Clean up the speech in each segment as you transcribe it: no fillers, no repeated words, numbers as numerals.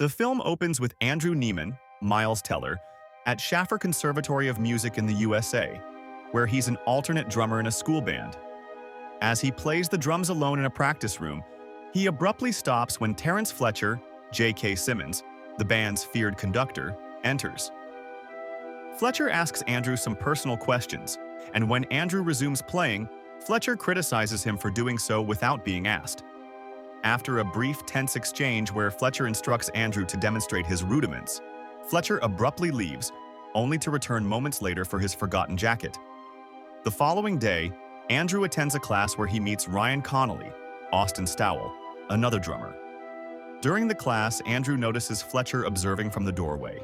The film opens with Andrew Neimann, Miles Teller, at Shaffer Conservatory of Music in the USA, where he's an alternate drummer in a school band. As he plays the drums alone in a practice room, he abruptly stops when Terence Fletcher, J.K. Simmons, the band's feared conductor, enters. Fletcher asks Andrew some personal questions, and when Andrew resumes playing, Fletcher criticizes him for doing so without being asked. After a brief, tense exchange where Fletcher instructs Andrew to demonstrate his rudiments, Fletcher abruptly leaves, only to return moments later for his forgotten jacket. The following day, Andrew attends a class where he meets Ryan Connolly, Austin Stowell, another drummer. During the class, Andrew notices Fletcher observing from the doorway.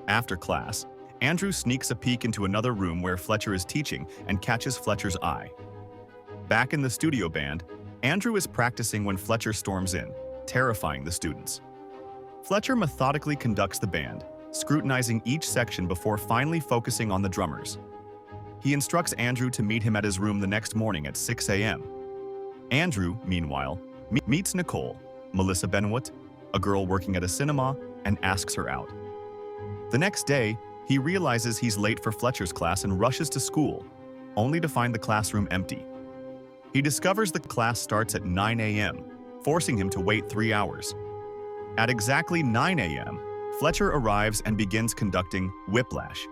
After class, Andrew sneaks a peek into another room where Fletcher is teaching and catches Fletcher's eye. Back in the studio band, Andrew is practicing when Fletcher storms in, terrifying the students. Fletcher methodically conducts the band, scrutinizing each section before finally focusing on the drummers. He instructs Andrew to meet him at his room the next morning at 6 a.m. Andrew, meanwhile, meets Nicole, Melissa Benwood, a girl working at a cinema, and asks her out. The next day, he realizes he's late for Fletcher's class and rushes to school, only to find the classroom empty. He discovers the class starts at 9 a.m., forcing him to wait 3 hours. At exactly 9 a.m., Fletcher arrives and begins conducting Whiplash.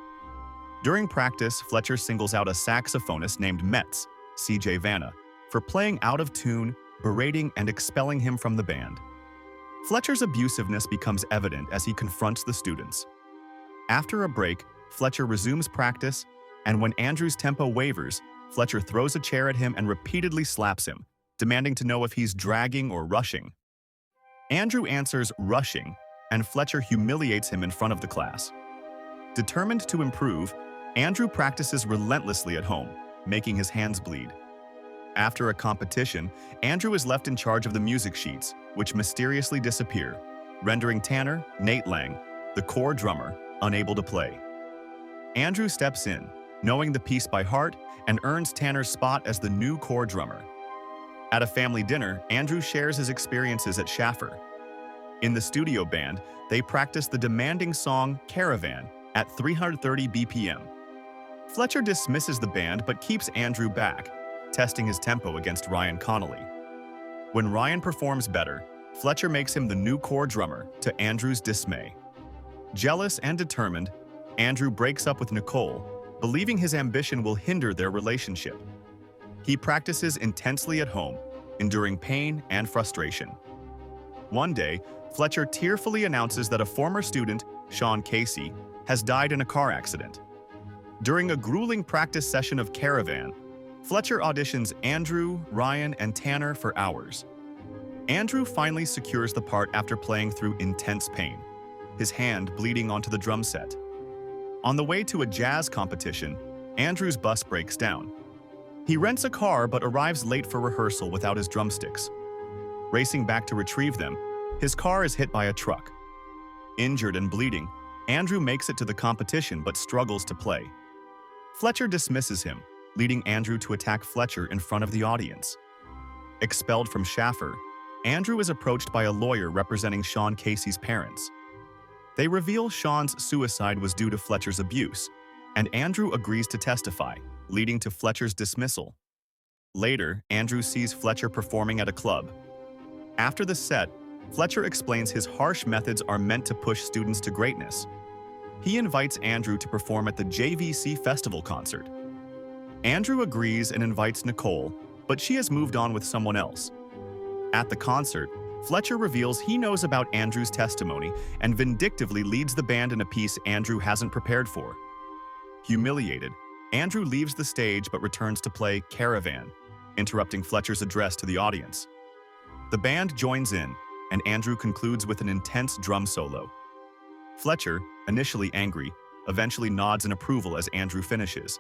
During practice, Fletcher singles out a saxophonist named Metz, C.J. Vanna, for playing out of tune, berating and expelling him from the band. Fletcher's abusiveness becomes evident as he confronts the students. After a break, Fletcher resumes practice, and when Andrew's tempo wavers, Fletcher throws a chair at him and repeatedly slaps him, demanding to know if he's dragging or rushing. Andrew answers rushing, and Fletcher humiliates him in front of the class. Determined to improve, Andrew practices relentlessly at home, making his hands bleed. After a competition, Andrew is left in charge of the music sheets, which mysteriously disappear, rendering Tanner, Nate Lang, the core drummer, unable to play. Andrew steps in, knowing the piece by heart, and earns Tanner's spot as the new core drummer. At a family dinner, Andrew shares his experiences at Shaffer. In the studio band, they practice the demanding song Caravan at 330 BPM. Fletcher dismisses the band but keeps Andrew back, testing his tempo against Ryan Connolly. When Ryan performs better, Fletcher makes him the new core drummer, to Andrew's dismay. Jealous and determined, Andrew breaks up with Nicole, believing his ambition will hinder their relationship. He practices intensely at home, enduring pain and frustration. One day, Fletcher tearfully announces that a former student, Sean Casey, has died in a car accident. During a grueling practice session of Caravan, Fletcher auditions Andrew, Ryan, and Tanner for hours. Andrew finally secures the part after playing through intense pain, his hand bleeding onto the drum set. On the way to a jazz competition, Andrew's bus breaks down. He rents a car but arrives late for rehearsal without his drumsticks. Racing back to retrieve them, his car is hit by a truck. Injured and bleeding, Andrew makes it to the competition but struggles to play. Fletcher dismisses him, leading Andrew to attack Fletcher in front of the audience. Expelled from Shaffer, Andrew is approached by a lawyer representing Sean Casey's parents. They reveal Sean's suicide was due to Fletcher's abuse, and Andrew agrees to testify, leading to Fletcher's dismissal. Later, Andrew sees Fletcher performing at a club. After the set, Fletcher explains his harsh methods are meant to push students to greatness. He invites Andrew to perform at the JVC Festival concert. Andrew agrees and invites Nicole, but she has moved on with someone else. At the concert, Fletcher reveals he knows about Andrew's testimony and vindictively leads the band in a piece Andrew hasn't prepared for. Humiliated, Andrew leaves the stage but returns to play Caravan, interrupting Fletcher's address to the audience. The band joins in, and Andrew concludes with an intense drum solo. Fletcher, initially angry, eventually nods in approval as Andrew finishes.